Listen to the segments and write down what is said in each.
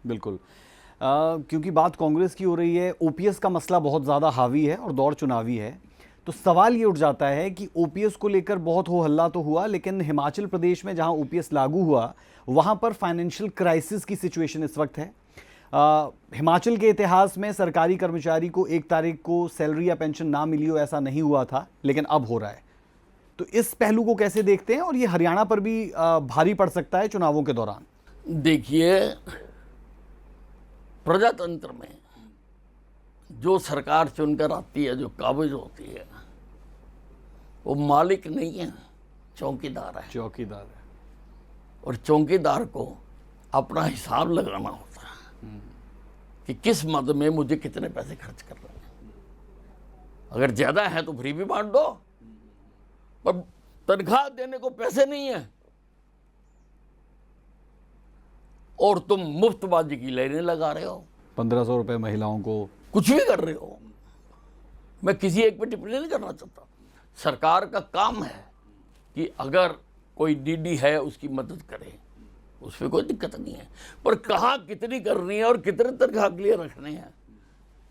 बिल्कुल। क्योंकि बात कांग्रेस की हो रही है, ओपीएस का मसला बहुत ज़्यादा हावी है और दौर चुनावी है, तो सवाल ये उठ जाता है कि ओपीएस को लेकर बहुत हो हल्ला तो हुआ, लेकिन हिमाचल प्रदेश में जहां ओपीएस लागू हुआ वहां पर फाइनेंशियल क्राइसिस की सिचुएशन इस वक्त है। हिमाचल के इतिहास में सरकारी कर्मचारी को 1 तारीख को सैलरी या पेंशन ना मिली हो, ऐसा नहीं हुआ था, लेकिन अब हो रहा है। तो इस पहलू को कैसे देखते हैं, और ये हरियाणा पर भी भारी पड़ सकता है चुनावों के दौरान? देखिए, प्रजातंत्र में जो सरकार चुनकर आती है, जो काबिज होती है, वो मालिक नहीं है, चौकीदार है। चौकीदार है। और चौकीदार को अपना हिसाब लगाना होता है कि किस मद में मुझे कितने पैसे खर्च कर रहे हैं। अगर ज्यादा है तो फ्री भी बांट दो, पर तनख्वाह देने को पैसे नहीं है और तुम मुफ्तबाजी की लाइनें लगा रहे हो, 1500 रुपए महिलाओं को, कुछ भी कर रहे हो। मैं किसी एक पे टिप्पणी नहीं करना चाहता। सरकार का काम है कि अगर कोई नीडी है उसकी मदद करे, उसमें कोई दिक्कत नहीं है, पर कहाँ कितनी करनी है और कितने तनख्वाह के लिए रखने हैं,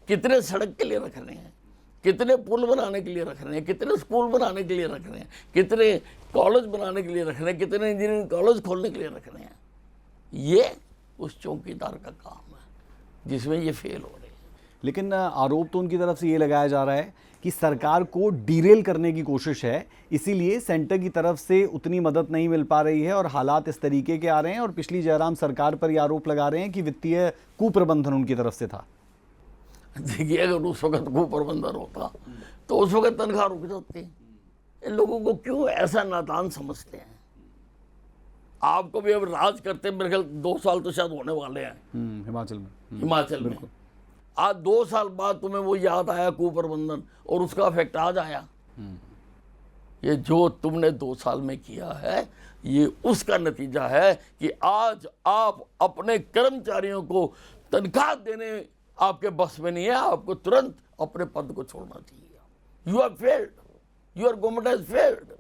कितने सड़क के लिए रखने हैं, कितने पुल बनाने के लिए रखने हैं, कितने स्कूल बनाने के लिए रखने हैं, कितने कॉलेज बनाने के लिए रखने हैं, कितने इंजीनियरिंग कॉलेज खोलने के लिए रखने हैं, ये उस चौकीदार का काम है जिसमें ये फेल हो रहे हैं। लेकिन आरोप तो उनकी तरफ से ये लगाया जा रहा है कि सरकार को डीरेल करने की कोशिश है, इसीलिए सेंटर की तरफ से उतनी मदद नहीं मिल पा रही है और हालात इस तरीके के आ रहे हैं, और पिछली जयराम सरकार पर ये आरोप लगा रहे हैं कि वित्तीय कुप्रबंधन उनकी तरफ से था। देखिए, अगर उस वक्त कुप्रबंधन होता तो उस वक्त तनख्वाह रुक जाती। इन लोगों को क्यों ऐसा नादान समझते हैं? आपको भी अब राज करते मेरे ख्याल 2 साल तो शायद होने वाले हैं हिमाचल में। हिमाचल में आज 2 साल बाद तुम्हें वो याद आया कुप्रबंधन, और उसका इफेक्ट आज आया। ये जो तुमने 2 साल में किया है, ये उसका नतीजा है कि आज आप अपने कर्मचारियों को तनख्वाह देने आपके बस में नहीं है। आपको तुरंत अपने पद को छोड़ना चाहिए। You are failed, your government has failed.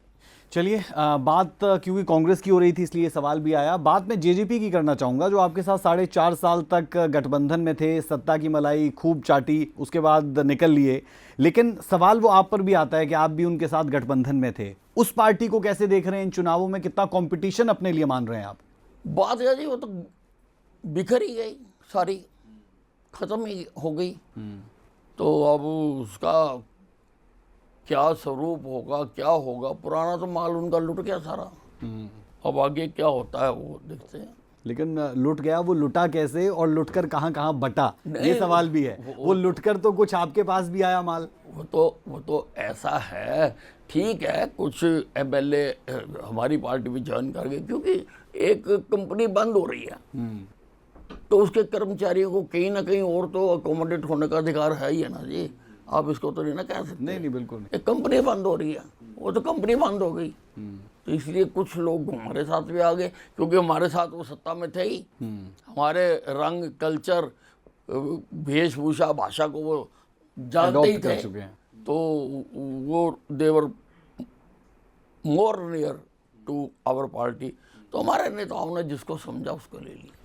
चलिए, बात क्योंकि कांग्रेस की हो रही थी इसलिए सवाल भी आया, बात मैं जेजेपी की करना चाहूँगा, जो आपके साथ 4.5 साल तक गठबंधन में थे, सत्ता की मलाई खूब चाटी, उसके बाद निकल लिए, लेकिन सवाल वो आप पर भी आता है कि आप भी उनके साथ गठबंधन में थे। उस पार्टी को कैसे देख रहे हैं इन चुनावों में? कितना कंपटीशन अपने लिए मान रहे हैं आप? बात है जी, वो तो बिखर ही गई, सारी खत्म ही हो गई। तो अब उसका क्या स्वरूप होगा, क्या होगा? पुराना तो माल उनका लुट गया सारा। अब आगे क्या होता है वो देखते हैं। लेकिन लुट गया, वो लुटा कैसे और लुटकर कहाँ कहाँ बटा, ये सवाल भी है। वो लुटकर तो कुछ आपके पास भी आया माल। वो तो ऐसा है, ठीक है, कुछ एमएलए हमारी पार्टी में ज्वाइन कर गए क्योंकि एक कंपनी बंद हो रही है, तो उसके कर्मचारियों को कहीं ना कहीं और तो अकोमोडेट होने का अधिकार है ही है ना जी। आप इसको तो नहीं ना कह सकते। नहीं, बिल्कुल नहीं। एक कंपनी बंद हो रही है, वो तो कंपनी बंद हो गई, तो इसलिए कुछ लोग हमारे साथ भी आ गए, क्योंकि हमारे साथ वो सत्ता में थे ही। हमारे रंग, कल्चर, वेशभूषा, भाषा को वो जानते ही थे, तो वो they were more near to our party. तो हमारे नेताओं ने जिसको समझा उसको ले लिया।